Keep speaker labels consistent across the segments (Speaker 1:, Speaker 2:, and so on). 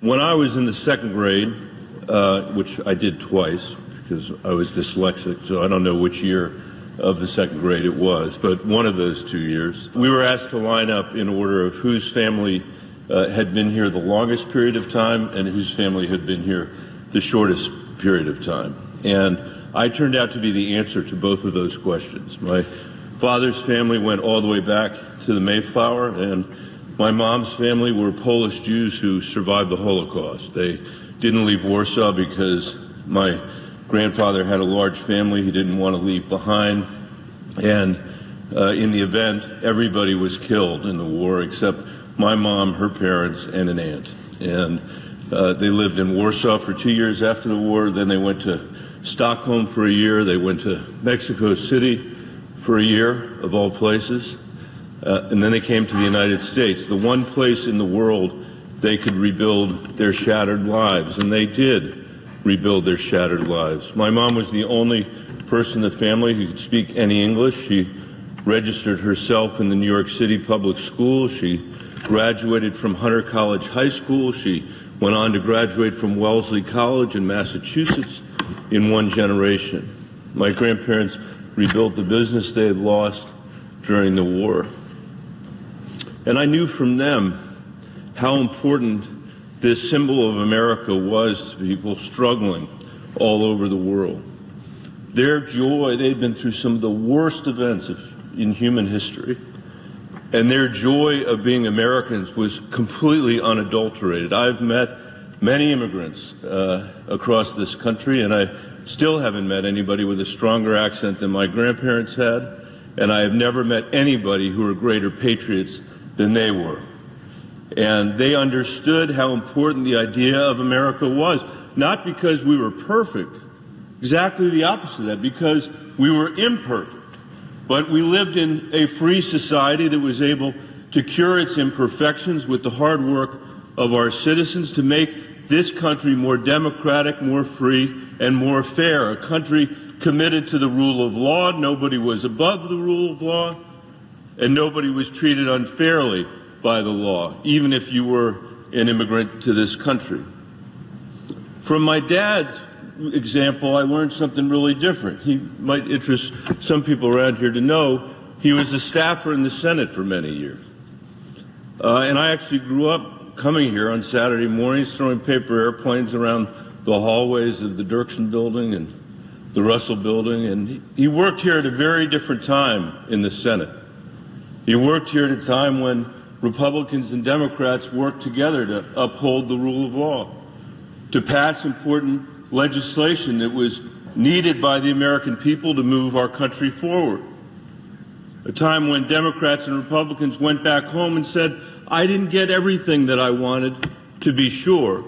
Speaker 1: When I was in the second grade, which I did twice because I was dyslexic, so I don't know which year of the second grade it was, but one of those 2 years, we were asked to line up in order of whose family had been here the longest period of time and whose family had been here the shortest period of time. And I turned out to be the answer to both of those questions. My father's family went all the way back to the Mayflower, and my mom's family were Polish Jews who survived the Holocaust. They didn't leave Warsaw because my grandfather had a large family he didn't want to leave behind, and in the event, everybody was killed in the war except my mom, her parents, and an aunt. And they lived in Warsaw for 2 years after the war. Then they went to Stockholm for a year. They went to Mexico City for a year, of all places. And then they came to the United States, the one place in the world they could rebuild their shattered lives. And they did rebuild their shattered lives. My mom was the only person in the family who could speak any English. She registered herself in the New York City public schools. She graduated from Hunter College High School. She went on to graduate from Wellesley College in Massachusetts in one generation. My grandparents rebuilt the business they had lost during the war. And I knew from them how important this symbol of America was to people struggling all over the world. Their joy, they'd been through some of the worst events in human history, and their joy of being Americans was completely unadulterated. I've met many immigrants across this country, and I still haven't met anybody with a stronger accent than my grandparents had, and I have never met anybody who were greater patriots than they were. And they understood how important the idea of America was, not because we were perfect, exactly the opposite of that, because we were imperfect. But we lived in a free society that was able to cure its imperfections with the hard work of our citizens to make this country more democratic, more free, and more fair, a country committed to the rule of law. Nobody was above the rule of law, and nobody was treated unfairly by the law, even if you were an immigrant to this country. From my dad's example, I learned something really different. He might interest some people around here to know he was a staffer in the Senate for many years. And I actually grew up coming here on Saturday mornings, throwing paper airplanes around the hallways of the Dirksen building and the Russell building. And he worked here at a very different time in the Senate. He worked here at a time when Republicans and Democrats worked together to uphold the rule of law, to pass important legislation that was needed by the American people to move our country forward. A time when Democrats and Republicans went back home and said, I didn't get everything that I wanted, to be sure,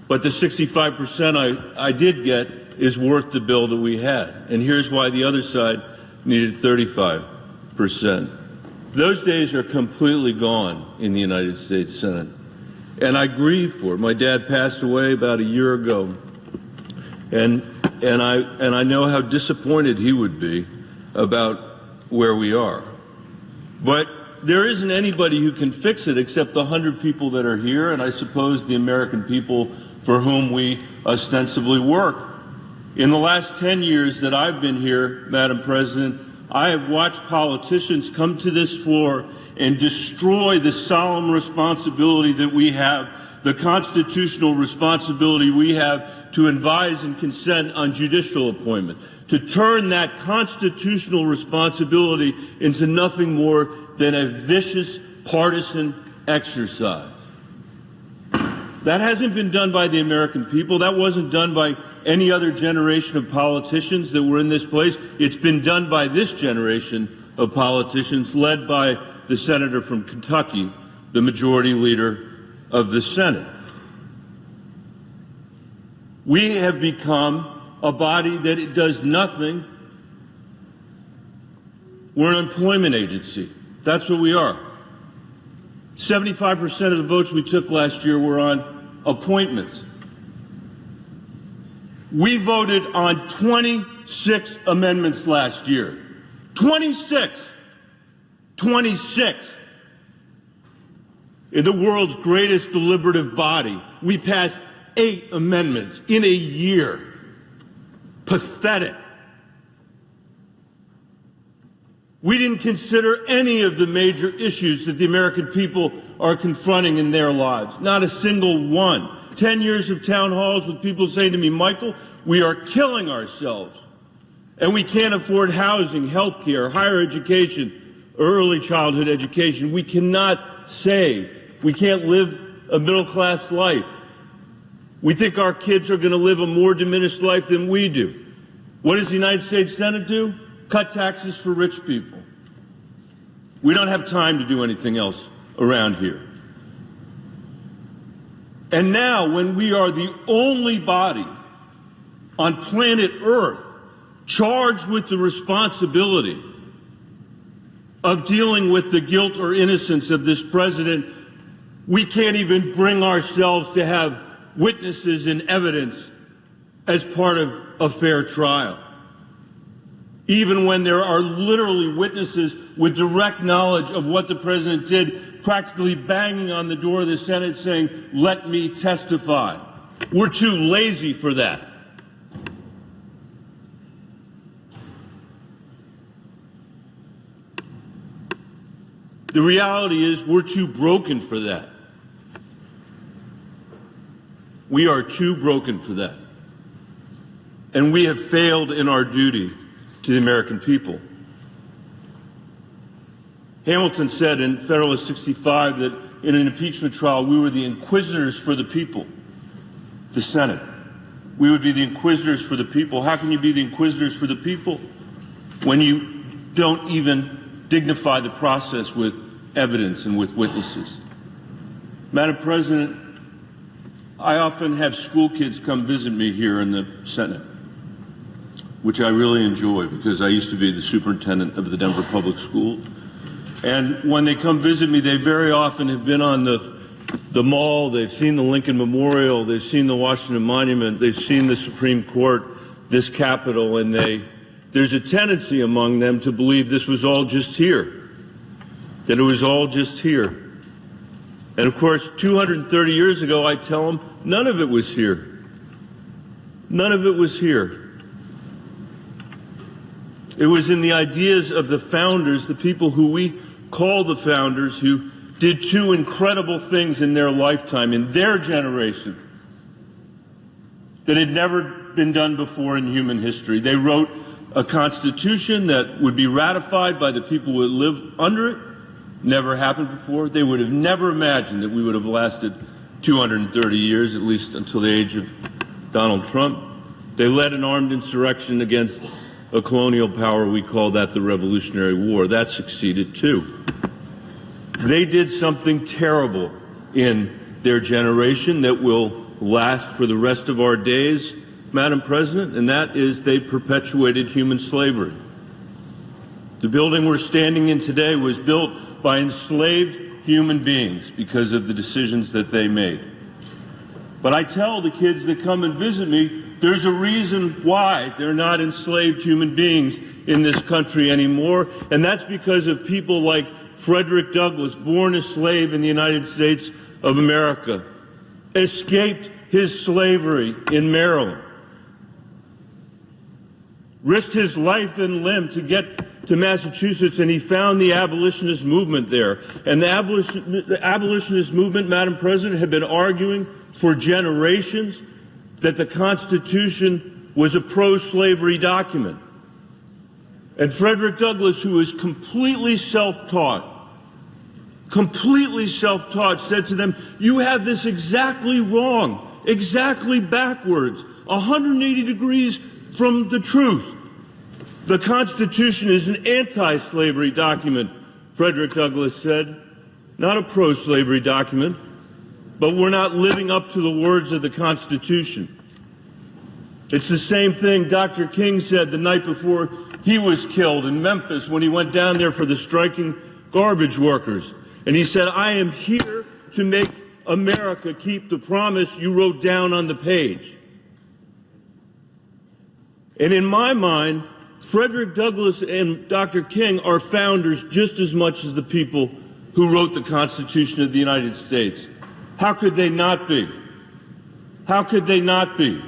Speaker 1: but the 65% I did get is worth the bill that we had. And here's why the other side needed 35%. Those days are completely gone in the United States Senate. And I grieve for it. My dad passed away about a year ago. And I know how disappointed he would be about where we are. But there isn't anybody who can fix it except the 100 people that are here, and I suppose the American people for whom we ostensibly work. In the last 10 years that I've been here, Madam President, I have watched politicians come to this floor and destroy the solemn responsibility that we have, the constitutional responsibility we have to advise and consent on judicial appointment, to turn that constitutional responsibility into nothing more than a vicious partisan exercise. That hasn't been done by the American people. That wasn't done by any other generation of politicians that were in this place. It's been done by this generation of politicians led by the senator from Kentucky, the majority leader of the Senate. We have become a body that it does nothing. We're an employment agency. That's what we are. 75% of the votes we took last year were on appointments. We voted on 26 amendments last year. 26. 26. In the world's greatest deliberative body, we passed 8 amendments in a year. Pathetic. We didn't consider any of the major issues that the American people are confronting in their lives. Not a single one. 10 years of town halls with people saying to me, Michael, we are killing ourselves. And we can't afford housing, health care, higher education, early childhood education. We cannot save. We can't live a middle-class life. We think our kids are going to live a more diminished life than we do. What does the United States Senate do? Cut taxes for rich people. We don't have time to do anything else around here. And now, when we are the only body on planet Earth charged with the responsibility of dealing with the guilt or innocence of this president, we can't even bring ourselves to have witnesses and evidence as part of a fair trial. Even when there are literally witnesses with direct knowledge of what the president did, practically banging on the door of the Senate saying, let me testify. We're too lazy for that. The reality is we're too broken for that. We are too broken for that. And we have failed in our duty to the American people. Hamilton said in Federalist 65 that in an impeachment trial, we were the inquisitors for the people, the Senate. We would be the inquisitors for the people. How can you be the inquisitors for the people when you don't even dignify the process with evidence and with witnesses? Madam President, I often have school kids come visit me here in the Senate, which I really enjoy because I used to be the superintendent of the Denver Public Schools. And when they come visit me, they very often have been on the mall, they've seen the Lincoln Memorial, they've seen the Washington Monument, they've seen the Supreme Court, this Capitol, and there's a tendency among them to believe this was all just here, that it was all just here. And of course, 230 years ago, I tell them, none of it was here. None of it was here. It was in the ideas of the founders, the people who we call the founders, who did 2 incredible things in their lifetime, in their generation, that had never been done before in human history. They wrote a constitution that would be ratified by the people who would live under it. Never happened before. They would have never imagined that we would have lasted 230 years, at least until the age of Donald Trump. They led an armed insurrection against a colonial power. We call that the Revolutionary War. That succeeded too. They did something terrible in their generation that will last for the rest of our days, Madam President, and that is they perpetuated human slavery. The building we're standing in today was built by enslaved human beings because of the decisions that they made. But I tell the kids that come and visit me, there's a reason why they're not enslaved human beings in this country anymore, and that's because of people like Frederick Douglass, born a slave in the United States of America, escaped his slavery in Maryland, risked his life and limb to get to Massachusetts, and he found the abolitionist movement there. And the abolitionist movement, Madam President, had been arguing for generations that the Constitution was a pro-slavery document. And Frederick Douglass, who was completely self-taught, said to them, you have this exactly wrong, exactly backwards, 180 degrees from the truth. The Constitution is an anti-slavery document, Frederick Douglass said, not a pro-slavery document, but we're not living up to the words of the Constitution. It's the same thing Dr. King said the night before he was killed in Memphis when he went down there for the striking garbage workers. And he said, I am here to make America keep the promise you wrote down on the page. And in my mind, Frederick Douglass and Dr. King are founders just as much as the people who wrote the Constitution of the United States. How could they not be? How could they not be?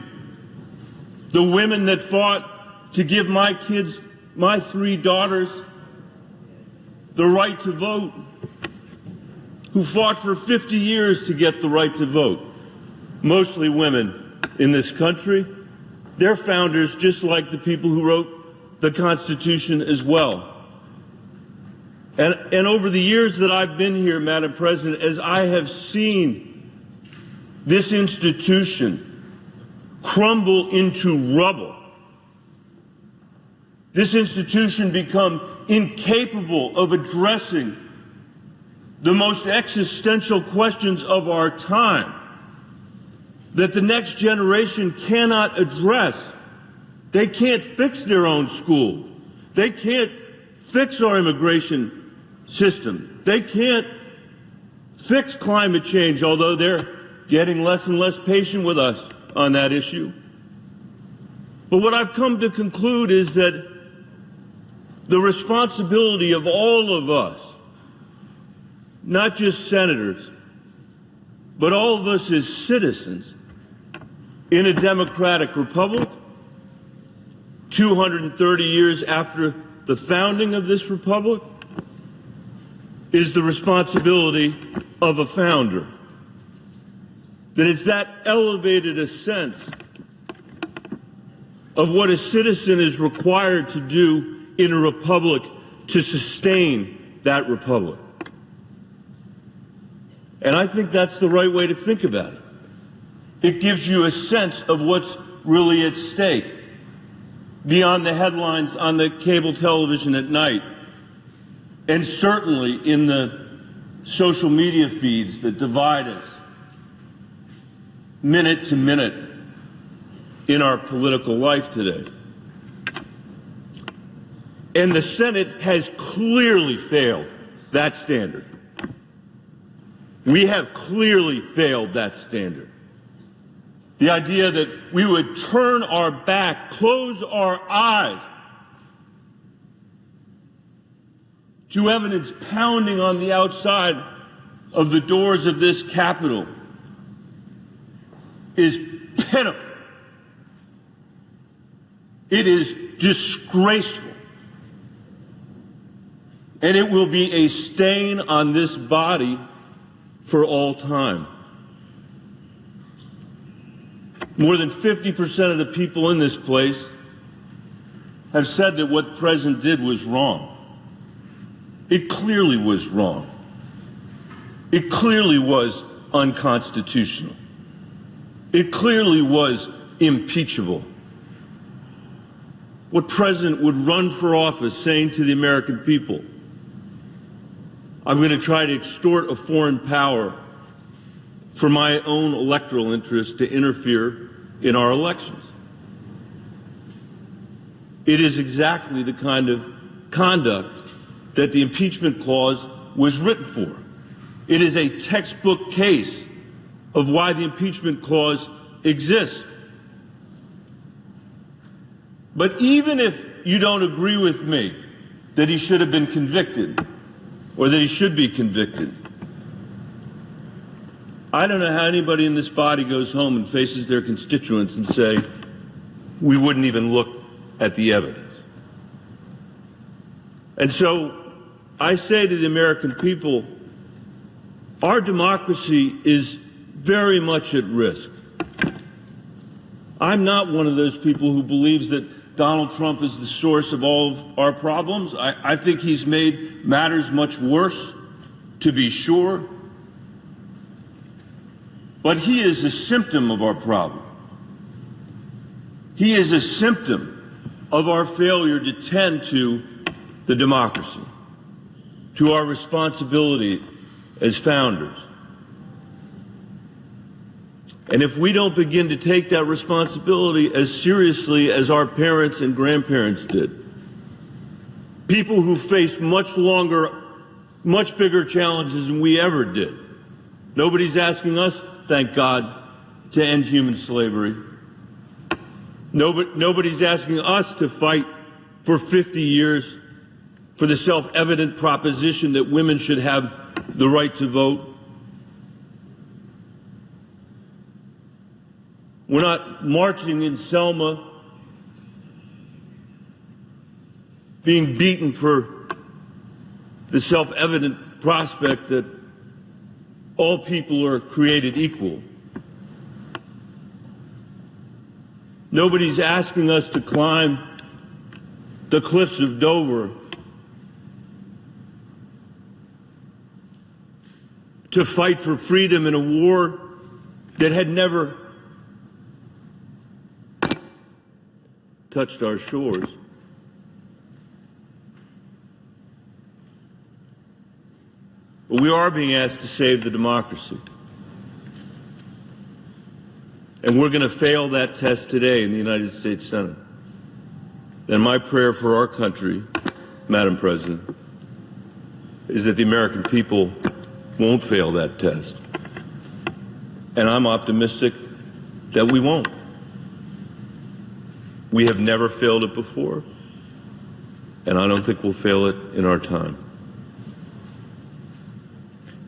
Speaker 1: The women that fought to give my kids, my 3 daughters, the right to vote, who fought for 50 years to get the right to vote, mostly women in this country. They're founders just like the people who wrote the Constitution as well. And over the years that I've been here, Madam President, as I have seen this institution crumble into rubble, this institution become incapable of addressing the most existential questions of our time that the next generation cannot address. They can't fix their own school. They can't fix our immigration system. They can't fix climate change, although they're getting less and less patient with us on that issue. But what I've come to conclude is that the responsibility of all of us, not just senators, but all of us as citizens in a democratic republic, 230 years after the founding of this republic, is the responsibility of a founder. That it's that elevated a sense of what a citizen is required to do in a republic to sustain that republic. And I think that's the right way to think about it. It gives you a sense of what's really at stake beyond the headlines on the cable television at night, and certainly in the social media feeds that divide us minute to minute in our political life today. And the Senate has clearly failed that standard. We have clearly failed that standard. The idea that we would turn our back, close our eyes to evidence pounding on the outside of the doors of this Capitol is pitiful. It is disgraceful. And it will be a stain on this body for all time. More than 50% of the people in this place have said that what the President did was wrong. It clearly was wrong. It clearly was unconstitutional. It clearly was impeachable. What president would run for office saying to the American people, I'm going to try to extort a foreign power for my own electoral interest to interfere in our elections? It is exactly the kind of conduct that the impeachment clause was written for. It is a textbook case of why the impeachment clause exists. But even if you don't agree with me that he should have been convicted or that he should be convicted, I don't know how anybody in this body goes home and faces their constituents and say, we wouldn't even look at the evidence. And so I say to the American people, our democracy is very much at risk. I'm not one of those people who believes that Donald Trump is the source of all of our problems. I think he's made matters much worse, to be sure. But he is a symptom of our problem. He is a symptom of our failure to tend to the democracy, to our responsibility as founders. And if we don't begin to take that responsibility as seriously as our parents and grandparents did, people who face much longer, much bigger challenges than we ever did. Nobody's asking us, thank God, to end human slavery. Nobody's asking us to fight for 50 years for the self-evident proposition that women should have the right to vote. We're not marching in Selma, being beaten for the self-evident prospect that all people are created equal. Nobody's asking us to climb the cliffs of Dover, to fight for freedom in a war that had never touched our shores. But we are being asked to save the democracy. And we're going to fail that test today in the United States Senate. And my prayer for our country, Madam President, is that the American people won't fail that test. And I'm optimistic that we won't. We have never failed it before, and I don't think we'll fail it in our time.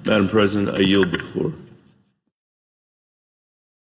Speaker 1: Madam President, I yield the floor.